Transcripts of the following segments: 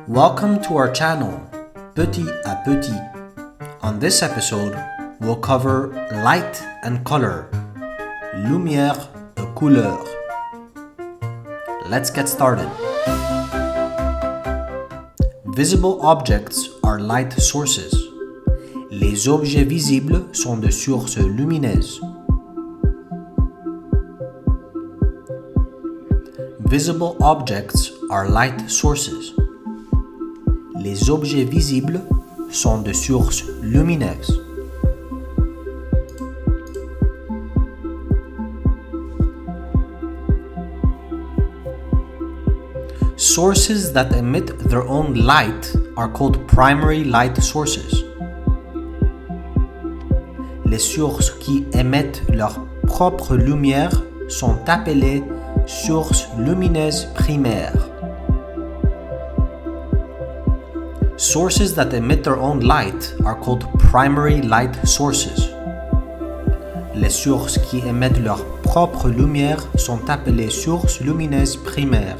Welcome to our channel, Petit à Petit. On this episode, we'll cover light and color, lumière et couleur. Let's get started. Visible objects are light sources. Les objets visibles sont de sources lumineuses. Visible objects are light sources. Les objets visibles sont de sources lumineuses. Sources that emit their own light are called primary light sources. Les sources qui émettent leur propre lumière sont appelées sources lumineuses primaires. Sources that emit their own light are called primary light sources. Les sources qui émettent leur propre lumière sont appelées sources lumineuses primaires.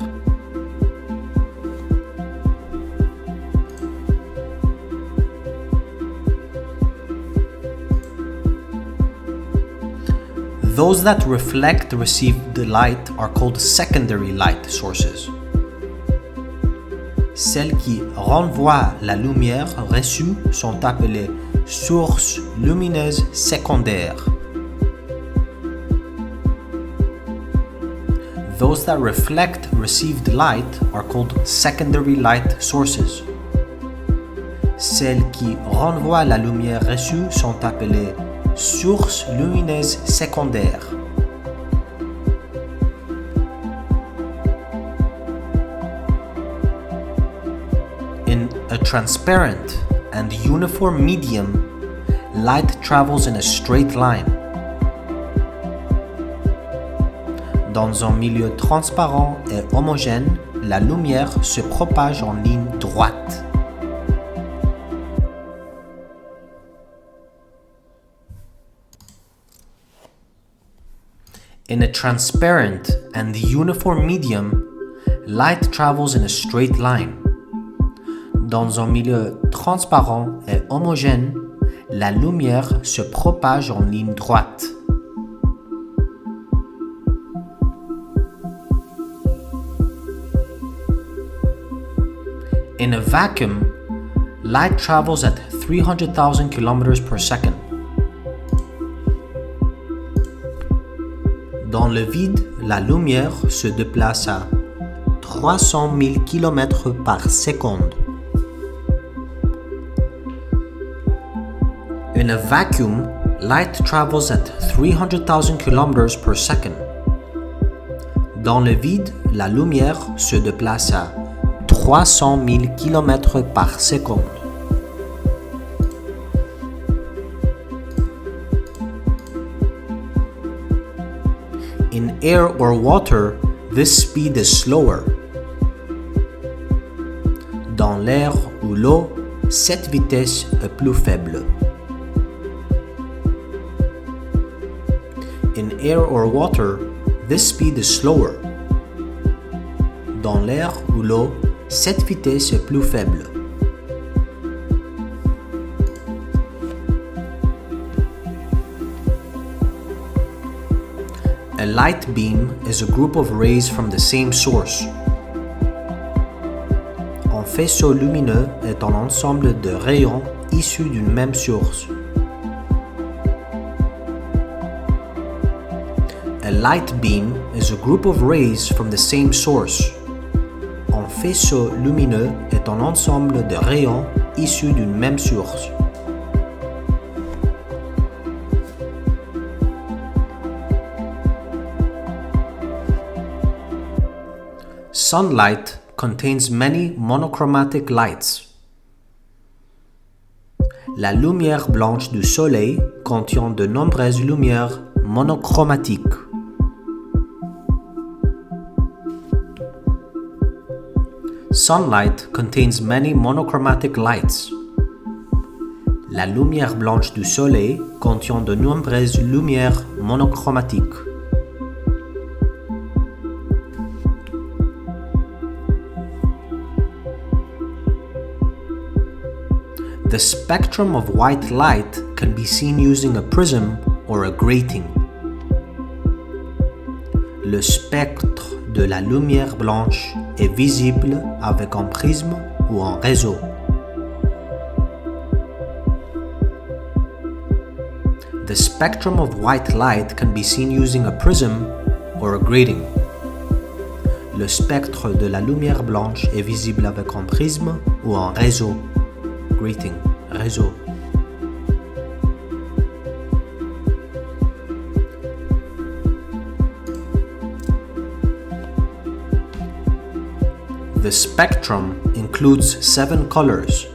Those that reflect received light are called secondary light sources. Celles qui renvoient la lumière reçue sont appelées sources lumineuses secondaires. Those that reflect received light are called secondary light sources. Celles qui renvoient la lumière reçue sont appelées sources lumineuses secondaires. In a transparent and uniform medium, light travels in a straight line. Dans un milieu transparent et homogène, la lumière se propage en ligne droite. In a transparent and uniform medium, light travels in a straight line. Dans un milieu transparent et homogène, la lumière se propage en ligne droite. In a vacuum, light travels at 300,000 km per second. Dans le vide, la lumière se déplace à 300 000 km par seconde. In a vacuum, light travels at 300,000 km per second. Dans le vide, la lumière se déplace à 300 000 km par seconde. In air or water, this speed is slower. Dans l'air ou l'eau, cette vitesse est plus faible. In air or water, this speed is slower. Dans l'air ou l'eau, cette vitesse est plus faible. A light beam is a group of rays from the same source. Un faisceau lumineux est un ensemble de rayons issus d'une même source. A light beam is a group of rays from the same source. Un faisceau lumineux est un ensemble de rayons issus d'une même source. Sunlight contains many monochromatic lights. La lumière blanche du soleil contient de nombreuses lumières monochromatiques. Sunlight contains many monochromatic lights. La lumière blanche du soleil contient de nombreuses lumières monochromatiques. The spectrum of white light can be seen using a prism or a grating. Le spectre de la lumière blanche est visible avec un prisme ou un réseau. The spectrum of white light can be seen using a prism or a grating. Le spectre de la lumière blanche est visible avec un prisme ou un réseau. Grating, réseau. The spectrum includes 7 colors: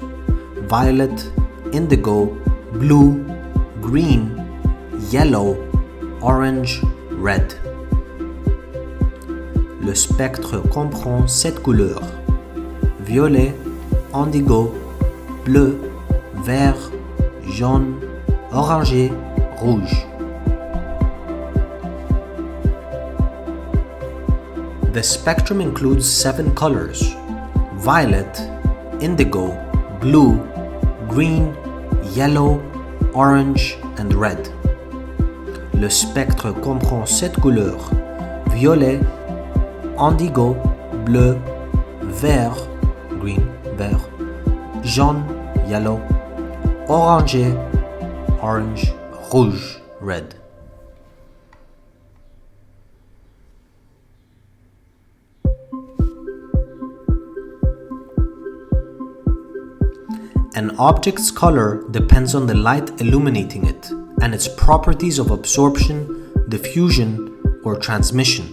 violet, indigo, blue, green, yellow, orange, red. Le spectre comprend 7 couleurs: violet, indigo, bleu, vert, jaune, orangé, rouge. The spectrum includes 7 colors: violet, indigo, blue, green, yellow, orange, and red. Le spectre comprend 7 couleurs: violet, indigo, bleu, vert, green, vert, jaune, yellow, orangé, orange, rouge, red. An object's color depends on the light illuminating it and its properties of absorption, diffusion, or transmission.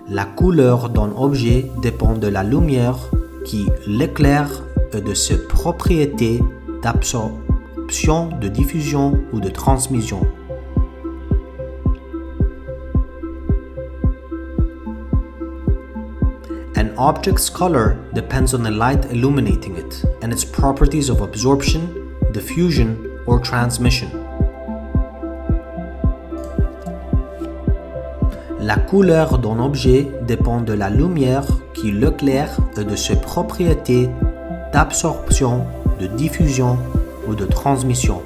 La couleur d'un objet dépend de la lumière qui l'éclaire et de ses propriétés d'absorption, de diffusion ou de transmission. An object's color depends on the light illuminating it and its properties of absorption, diffusion, or transmission. La couleur d'un objet dépend de la lumière qui l'éclaire et de ses propriétés d'absorption, de diffusion ou de transmission.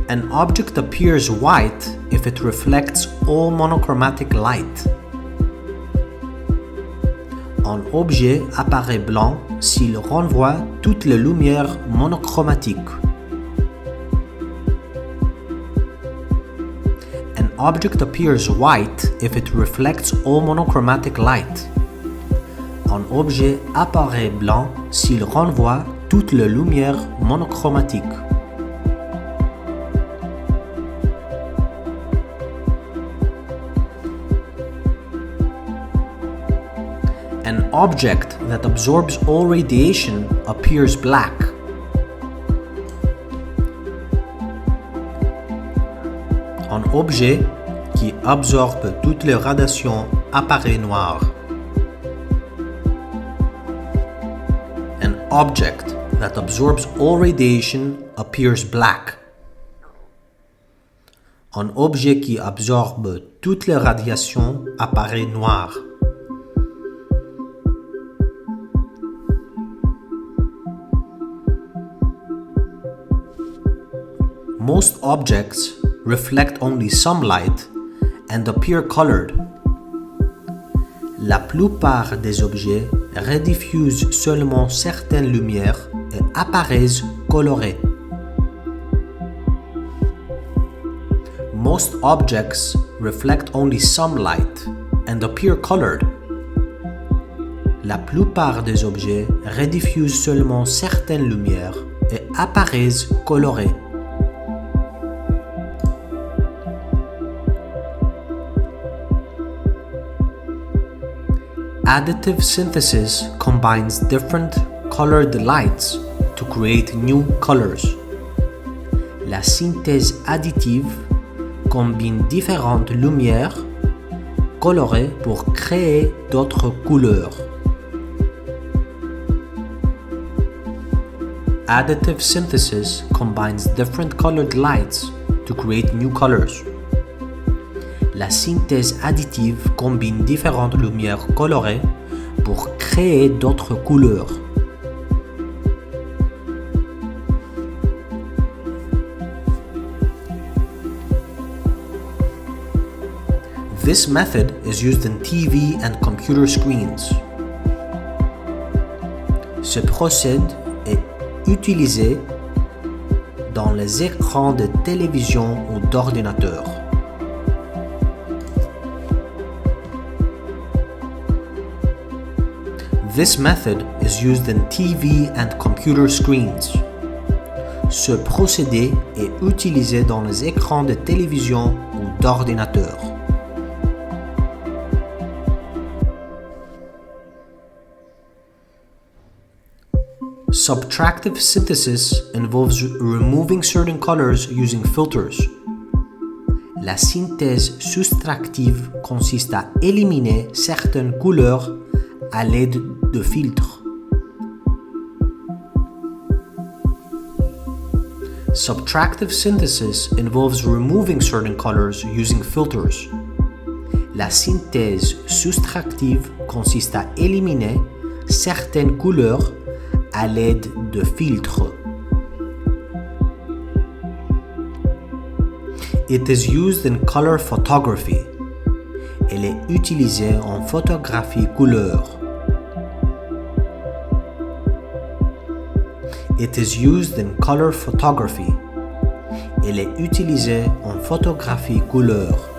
An object appears white if it reflects all monochromatic light. Un objet apparaît blanc s'il renvoie toutes les lumières monochromatiques. An object appears white if it reflects all monochromatic light. Un objet apparaît blanc s'il renvoie toutes les lumières monochromatiques. An object that absorbs all radiation appears black. Un objet qui absorbe toutes les radiations apparaît noir. An object that absorbs all radiation appears black. Un objet qui absorbe toutes les radiations apparaît noir. Most objects reflect only some light and appear colored. La plupart des objets rediffusent seulement certaines lumières et apparaissent colorés. Most objects reflect only some light and appear colored. La plupart des objets rediffusent seulement certaines lumières et apparaissent colorés. Additive synthesis combines different colored lights to create new colors. La synthèse additive combine différentes lumières colorées pour créer d'autres couleurs. Additive synthesis combines different colored lights to create new colors. La synthèse additive combine différentes lumières colorées pour créer d'autres couleurs. This method is used in TV and computer screens. Ce procédé est utilisé dans les écrans de télévision ou d'ordinateur. This method is used in TV and computer screens. Ce procédé est utilisé dans les écrans de télévision ou d'ordinateur. Subtractive synthesis involves removing certain colors using filters. La synthèse soustractive consiste à éliminer certaines couleurs à l'aide de filtres. Subtractive synthesis involves removing certain colors using filters. La synthèse soustractive consiste à éliminer certaines couleurs à l'aide de filtres. It is used in color photography. Elle est utilisée en photographie couleur. It is used in color photography. Elle est utilisée en photographie couleur.